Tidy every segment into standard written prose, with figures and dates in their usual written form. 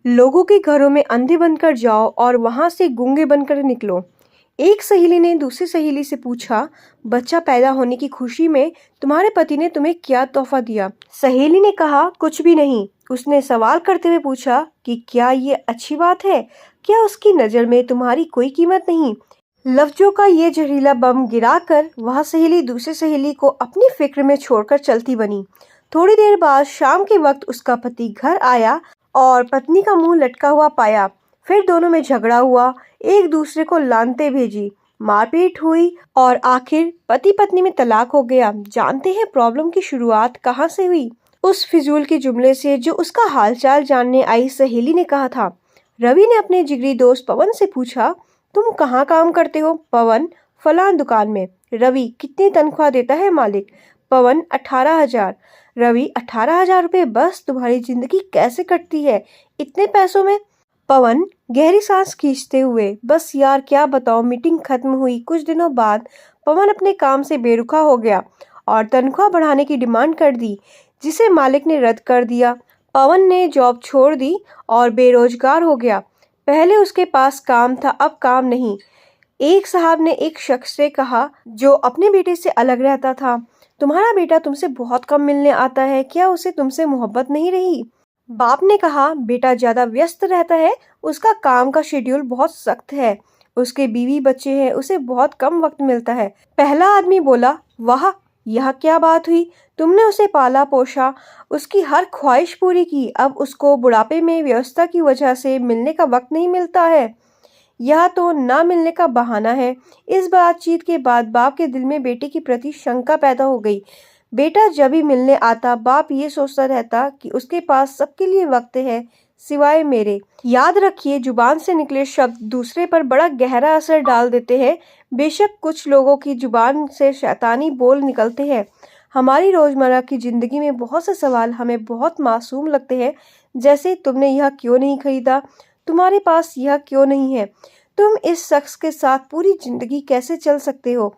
लोगों के घरों में अंधे बनकर जाओ और वहां से गूंगे बनकर निकलो। एक सहेली ने दूसरी सहेली से पूछा, बच्चा पैदा होने की खुशी में तुम्हारे पति ने तुम्हें क्या तोहफा दिया? सहेली ने कहा, कुछ भी नहीं। उसने सवाल करते हुए पूछा कि क्या ये अच्छी बात है? क्या उसकी नजर में तुम्हारी कोई कीमत नहीं? लफ्जों का ये जहरीला बम गिराकर वह सहेली दूसरी सहेली को अपनी फिक्र में छोड़कर चलती बनी। थोड़ी देर बाद शाम के वक्त उसका पति घर आया और पत्नी का मुंह लटका हुआ पाया। फिर दोनों में झगड़ा हुआ, एक दूसरे को लानते भेजी, मारपीट हुई और आखिर पति पत्नी में तलाक हो गया। जानते हैं प्रॉब्लम की शुरुआत कहाँ से हुई? उस फिजूल के जुमले से जो उसका हालचाल जानने आई सहेली ने कहा था। रवि ने अपने जिगरी दोस्त पवन से पूछा, तुम कहाँ काम करते हो? पवन, फलान दुकान में। रवि, कितनी तनख्वाह देता है मालिक? पवन, 18,000। रवि, 18,000 रुपये बस? तुम्हारी जिंदगी कैसे कटती है इतने पैसों में? पवन गहरी सांस खींचते हुए, बस यार क्या बताओ। मीटिंग खत्म हुई कुछ दिनों बाद पवन अपने काम से बेरुखा हो गया और तनख्वाह बढ़ाने की डिमांड कर दी, जिसे मालिक ने रद्द कर दिया। पवन ने जॉब छोड़ दी और बेरोजगार हो गया। पहले उसके पास काम था, अब काम नहीं। एक साहब ने एक शख्स से कहा जो अपने बेटे से अलग रहता था, तुम्हारा बेटा तुमसे बहुत कम मिलने आता है, क्या उसे तुमसे मोहब्बत नहीं रही? बाप ने कहा, बेटा ज्यादा व्यस्त रहता है, उसका काम का शेड्यूल बहुत सख्त है, उसके बीवी बच्चे हैं, उसे बहुत कम वक्त मिलता है। पहला आदमी बोला, वाह, यह क्या बात हुई? तुमने उसे पाला पोसा, उसकी हर ख्वाहिश पूरी की, अब उसको बुढ़ापे में व्यवस्था की वजह से मिलने का वक्त नहीं मिलता है। यह तो ना मिलने का बहाना है। इस बातचीत के बाद बाप के दिल में बेटे के प्रति शंका पैदा हो गई। बेटा जब भी मिलने आता, बाप ये सोचता रहता कि उसके पास सबके लिए वक्त है सिवाय मेरे। याद रखिए, जुबान से निकले शब्द दूसरे पर बड़ा गहरा असर डाल देते हैं। बेशक कुछ लोगों की जुबान से शैतानी बोल निकलते हैं। हमारी रोजमर्रा की जिंदगी में बहुत से सवाल हमें बहुत मासूम लगते हैं, जैसे तुमने यह क्यों नहीं खरीदा, तुम्हारे पास यह क्यों नहीं है, तुम इस शख्स के साथ पूरी जिंदगी कैसे चल सकते हो,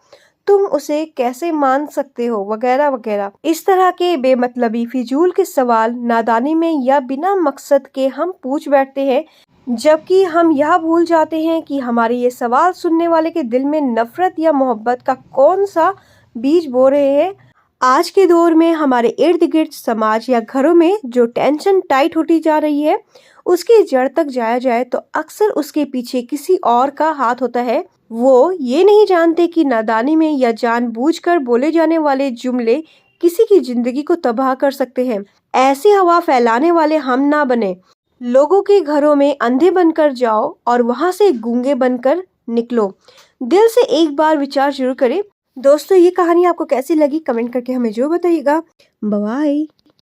तुम उसे कैसे मान सकते हो, वगैरह वगैरह। इस तरह के बेमतलबी फिजूल के सवाल नादानी में या बिना मकसद के हम पूछ बैठते हैं, जबकि हम यह भूल जाते हैं कि हमारे ये सवाल सुनने वाले के दिल में नफरत या मोहब्बत का कौन सा बीज बो रहे हैं। आज के दौर में हमारे इर्द गिर्द समाज या घरों में जो टेंशन टाइट होती जा रही है, उसकी जड़ तक जाया जाए तो अक्सर उसके पीछे किसी और का हाथ होता है। वो ये नहीं जानते कि नादानी में या जानबूझकर बोले जाने वाले जुमले किसी की जिंदगी को तबाह कर सकते हैं। ऐसी हवा फैलाने वाले हम ना बने। लोगों के घरों में अंधे बनकर जाओ और वहां से गूंगे बनकर निकलो। दिल से एक बार विचार जरूर करें। दोस्तों, ये कहानी आपको कैसी लगी कमेंट करके हमें जरूर बताइएगा। बाय।